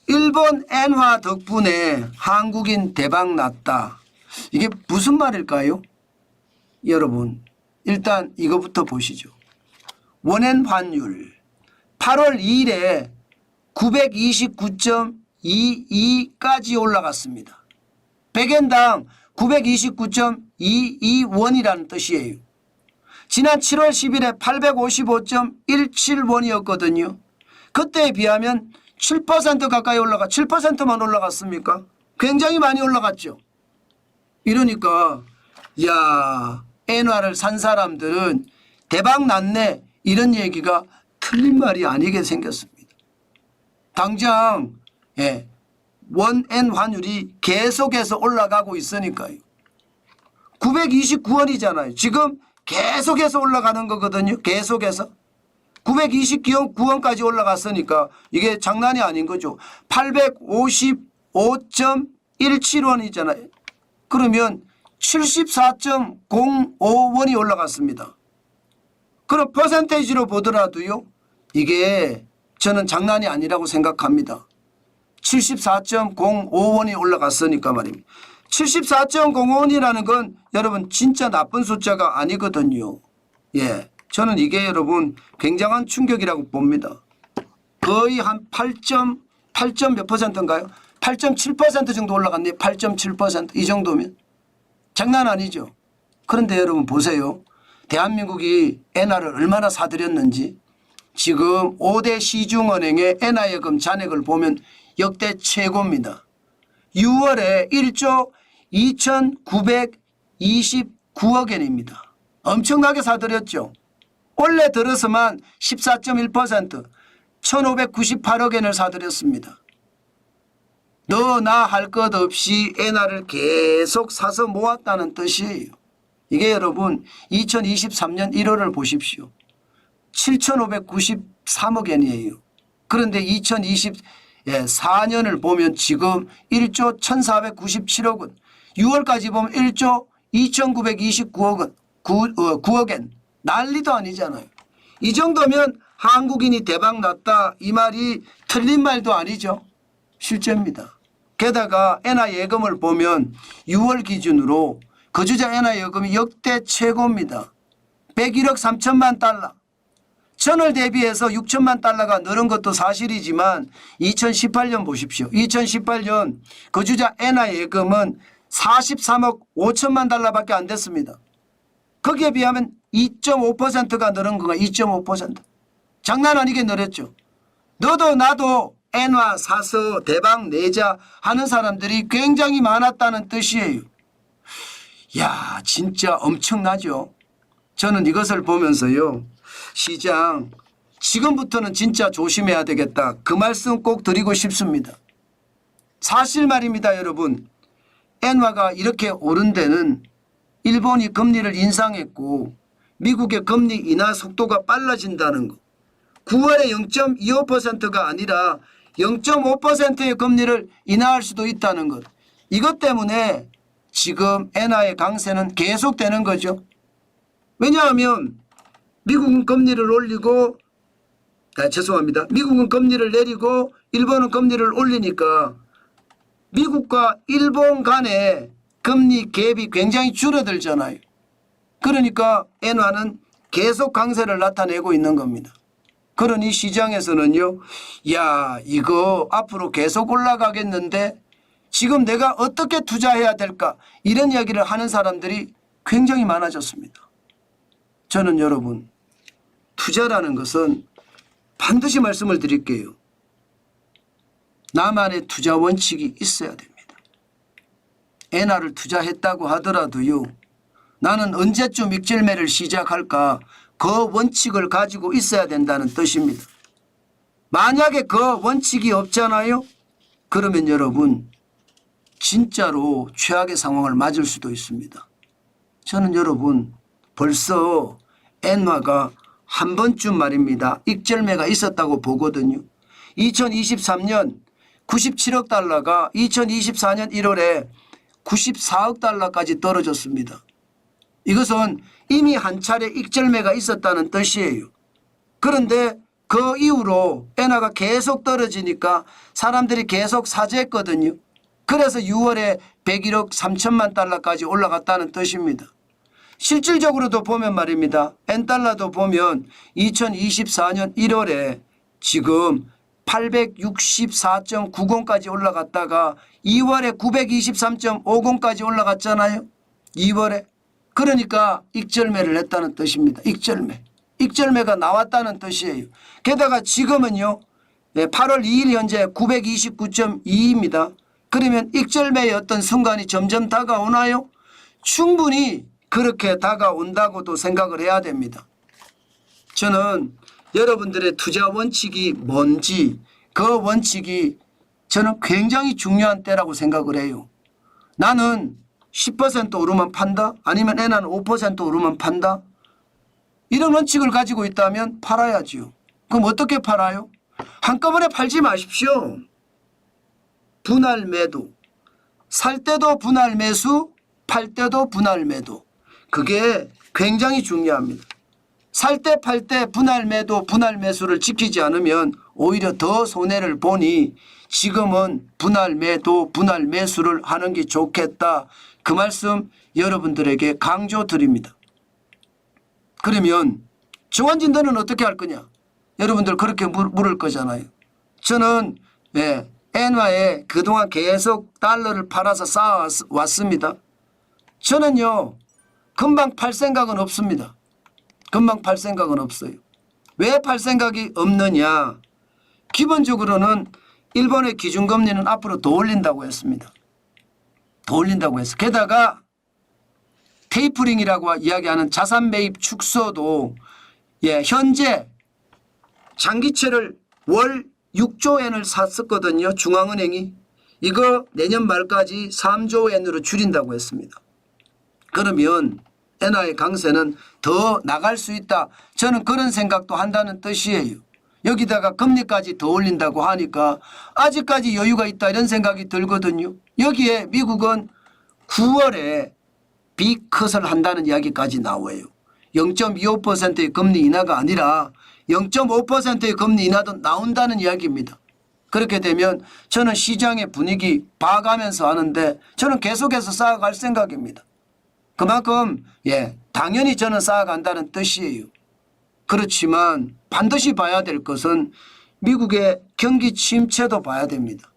일본 엔화 덕분에 한국인 대박 났다. 이게 무슨 말일까요? 여러분 일단 이거부터 보시죠. 원엔 환율 8월 2일에 929.22까지 올라갔습니다. 100엔당 929.22원이라는 뜻이에요. 지난 7월 10일에 855.17원이었거든요. 그때에 비하면 7% 가까이 7%만 올라갔습니까? 굉장히 많이 올라갔죠. 이러니까 야, 엔화를 산 사람들은 대박 났네 이런 얘기가 틀린 말이 아니게 생겼습니다. 당장 원엔 환율이 계속해서 올라가고 있으니까요. 929원이잖아요. 지금 계속해서 올라가는 거거든요. 계속해서. 929원까지 올라갔으니까 이게 장난이 아닌 거죠. 855.17원이잖아요. 그러면 74.05원이 올라갔습니다. 그럼 퍼센테이지로 보더라도요. 이게 저는 장난이 아니라고 생각합니다. 74.05원이 올라갔으니까 말입니다. 74.05원이라는 건 여러분 진짜 나쁜 숫자가 아니거든요. 예, 저는 이게 여러분 굉장한 충격이라고 봅니다. 거의 한 8. 몇 퍼센트인가요? 8.7% 정도 올라갔네요. 8.7% 이 정도면 장난 아니죠. 그런데 여러분 보세요. 대한민국이 엔화를 얼마나 사들였는지 지금 5대 시중은행의 엔화 예금 잔액을 보면 역대 최고입니다. 6월에 1조 2,929억엔입니다. 엄청나게 사들였죠. 올해 들어서만 14.1% 1,598억엔을 사들였습니다. 너나 할 것 없이 엔화를 계속 사서 모았다는 뜻이에요. 이게 여러분 2023년 1월을 보십시오. 7,593억엔이에요. 그런데 2024년을 보면 지금 1조 1,497억원 6월까지 보면 1조 2,929억원 9억엔 난리도 아니잖아요. 이 정도면 한국인이 대박 났다 이 말이 틀린 말도 아니죠. 실제입니다. 게다가 엔화 예금을 보면 6월 기준으로 거주자 엔화 예금이 역대 최고입니다. 101억 3천만 달러. 전월 대비해서 6천만 달러가 늘은 것도 사실이지만 2018년 보십시오. 2018년 거주자 엔화 예금은 43억 5천만 달러밖에 안 됐습니다. 거기에 비하면 2.5%가 늘은 거가 2.5%. 장난 아니게 늘었죠. 너도 나도 엔화 사서 대박 내자 하는 사람들이 굉장히 많았다는 뜻이에요. 야, 진짜 엄청나죠. 저는 이것을 보면서요. 시장 지금부터는 진짜 조심해야 되겠다. 그 말씀 꼭 드리고 싶습니다. 사실 말입니다, 여러분. 엔화가 이렇게 오른 데는 일본이 금리를 인상했고 미국의 금리 인하 속도가 빨라진다는 것. 9월에 0.25%가 아니라 0.5%의 금리를 인하할 수도 있다는 것. 이것 때문에 지금 엔화의 강세는 계속되는 거죠. 왜냐하면 미국은 금리를 올리고 미국은 금리를 내리고 일본은 금리를 올리니까 미국과 일본 간의 금리 갭이 굉장히 줄어들잖아요. 그러니까 엔화는 계속 강세를 나타내고 있는 겁니다. 그러니 시장에서는요. 야, 이거 앞으로 계속 올라가겠는데 지금 내가 어떻게 투자해야 될까 이런 이야기를 하는 사람들이 굉장히 많아졌습니다. 저는 여러분 투자라는 것은 반드시 말씀을 드릴게요. 나만의 투자 원칙이 있어야 됩니다. 엔화를 투자했다고 하더라도요. 나는 언제쯤 익절매를 시작할까 그 원칙을 가지고 있어야 된다는 뜻입니다. 만약에 그 원칙이 없잖아요. 그러면 여러분 진짜로 최악의 상황을 맞을 수도 있습니다. 저는 여러분 벌써 엔화가 한 번쯤 말입니다. 익절매가 있었다고 보거든요. 2023년 97억 달러가 2024년 1월에 94억 달러까지 떨어졌습니다. 이것은 이미 한 차례 익절매가 있었다는 뜻이에요. 그런데 그 이후로 엔화가 계속 떨어지니까 사람들이 계속 사재했거든요. 그래서 6월에 101억 3천만 달러까지 올라갔다는 뜻입니다. 실질적으로도 보면 말입니다. 엔달러도 보면 2024년 1월에 지금 864.90까지 올라갔다가 2월에 923.50까지 올라갔잖아요. 2월에. 그러니까 익절매를 했다는 뜻입니다. 익절매. 익절매가 나왔다는 뜻이에요. 게다가 지금은요. 8월 2일 현재 929.2입니다. 그러면 익절매의 어떤 순간이 점점 다가오나요? 충분히 그렇게 다가온다고도 생각을 해야 됩니다. 저는 여러분들의 투자 원칙이 뭔지 그 원칙이 저는 굉장히 중요한 때라고 생각을 해요. 나는 10% 오르면 판다? 아니면 엔화는 5% 오르면 판다? 이런 원칙을 가지고 있다면 팔아야지요. 그럼 어떻게 팔아요? 한꺼번에 팔지 마십시오. 분할 매도. 살 때도 분할 매수, 팔 때도 분할 매도. 그게 굉장히 중요합니다. 살 때 팔 때 분할 매도 분할 매수를 지키지 않으면 오히려 더 손해를 보니 지금은 분할 매도 분할 매수를 하는 게 좋겠다. 그 말씀 여러분들에게 강조드립니다. 그러면 정환진 너는 어떻게 할 거냐? 여러분들 그렇게 물을 거잖아요. 저는 엔화에 그동안 계속 달러를 팔아서 쌓아왔습니다. 저는요 금방 팔 생각은 없습니다. 금방 팔 생각은 없어요. 왜 팔 생각이 없느냐? 기본적으로는 일본의 기준금리는 앞으로 더 올린다고 했습니다. 더 올린다고 했어. 게다가 테이퍼링이라고 이야기하는 자산 매입 축소도 현재 장기채를 월 6조 엔을 샀었거든요. 중앙은행이. 이거 내년 말까지 3조 엔으로 줄인다고 했습니다. 그러면 엔화의 강세는 더 나갈 수 있다. 저는 그런 생각도 한다는 뜻이에요. 여기다가 금리까지 더 올린다고 하니까 아직까지 여유가 있다 이런 생각이 들거든요. 여기에 미국은 9월에 빅컷을 한다는 이야기까지 나와요. 0.25%의 금리 인하가 아니라 0.5%의 금리 인하도 나온다는 이야기입니다. 그렇게 되면 저는 시장의 분위기 봐가면서 하는데 저는 계속해서 쌓아갈 생각입니다. 그만큼 당연히 저는 쌓아간다는 뜻이에요. 그렇지만 반드시 봐야 될 것은 미국의 경기 침체도 봐야 됩니다.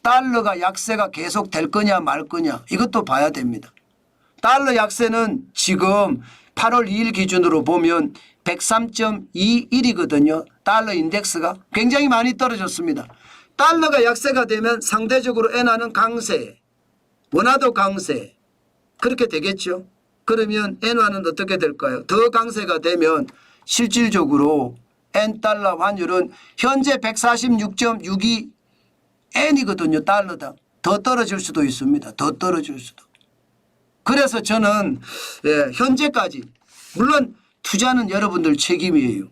달러가 약세가 계속 될 거냐 말 거냐 이것도 봐야 됩니다. 달러 약세는 지금 8월 2일 기준으로 보면 103.21이거든요. 달러 인덱스가 굉장히 많이 떨어졌습니다. 달러가 약세가 되면 상대적으로 엔화는 강세, 원화도 강세 그렇게 되겠죠. 그러면 엔화는 어떻게 될까요? 더 강세가 되면 실질적으로 엔달러 환율은 현재 146.62 엔이거든요. 달러당. 더 떨어질 수도 있습니다. 더 떨어질 수도. 그래서 저는 현재까지 물론 투자는 여러분들 책임이에요.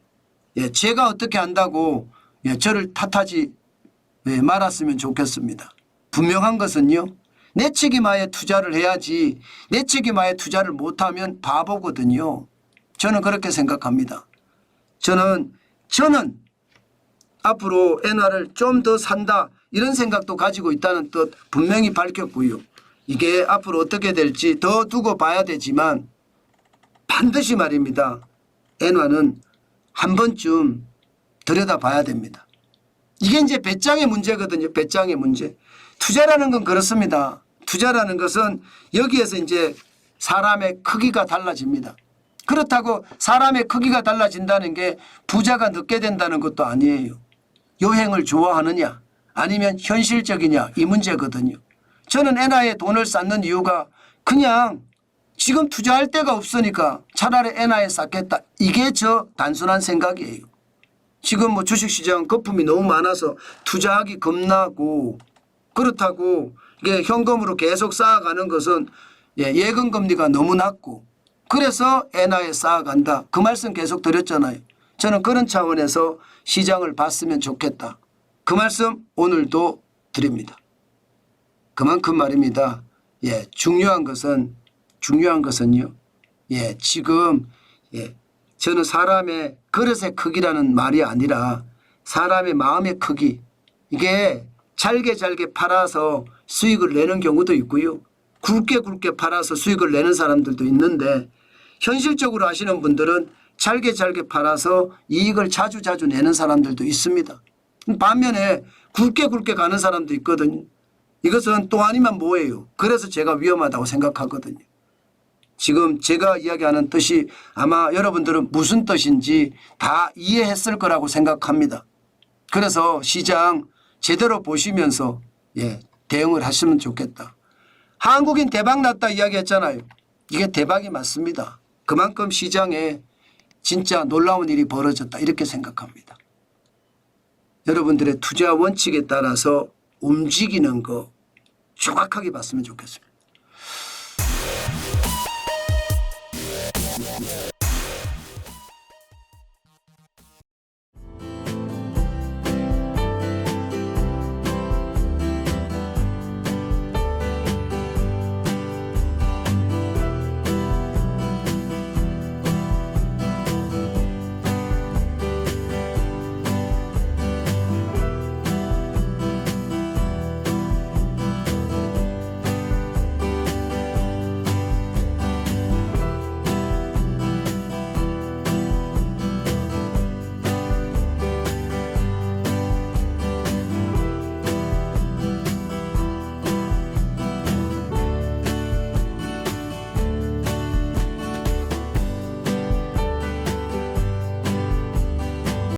제가 어떻게 한다고 저를 탓하지 말았으면 좋겠습니다. 분명한 것은요. 내 책임하에 투자를 해야지 내 책임하에 투자를 못하면 바보거든요. 저는 그렇게 생각합니다. 저는 앞으로 엔화를 좀 더 산다 이런 생각도 가지고 있다는 뜻 분명히 밝혔고요. 이게 앞으로 어떻게 될지 더 두고 봐야 되지만 반드시 말입니다. 엔화는 한 번쯤 들여다봐야 됩니다. 이게 이제 배짱의 문제거든요. 배짱의 문제. 투자라는 건 그렇습니다. 투자라는 것은 여기에서 이제 사람의 크기가 달라집니다. 그렇다고 사람의 크기가 달라진다는 게 부자가 늦게 된다는 것도 아니에요. 여행을 좋아하느냐 아니면 현실적이냐 이 문제거든요. 저는 엔화에 돈을 쌓는 이유가 그냥 지금 투자할 데가 없으니까 차라리 엔화에 쌓겠다. 이게 저 단순한 생각이에요. 지금 뭐 주식시장 거품이 너무 많아서 투자하기 겁나고 그렇다고 이게 현금으로 계속 쌓아가는 것은 예금금리가 너무 낮고 그래서 엔화에 쌓아간다. 그 말씀 계속 드렸잖아요. 저는 그런 차원에서 시장을 봤으면 좋겠다. 그 말씀 오늘도 드립니다. 그만큼 말입니다. 중요한 것은요. 지금 저는 사람의 그릇의 크기라는 말이 아니라 사람의 마음의 크기, 이게 잘게 팔아서 수익을 내는 경우도 있고요. 굵게 팔아서 수익을 내는 사람들도 있는데 현실적으로 하시는 분들은 잘게 팔아서 이익을 자주 내는 사람들도 있습니다. 반면에 굵게 가는 사람도 있거든요. 이것은 또 아니면 뭐예요? 그래서 제가 위험하다고 생각하거든요. 지금 제가 이야기하는 뜻이 아마 여러분들은 무슨 뜻인지 다 이해했을 거라고 생각합니다. 그래서 시장 제대로 보시면서 대응을 하시면 좋겠다. 한국인 대박 났다 이야기했잖아요. 이게 대박이 맞습니다. 그만큼 시장에 진짜 놀라운 일이 벌어졌다 이렇게 생각합니다. 여러분들의 투자 원칙에 따라서 움직이는 거 정확하게 봤으면 좋겠습니다.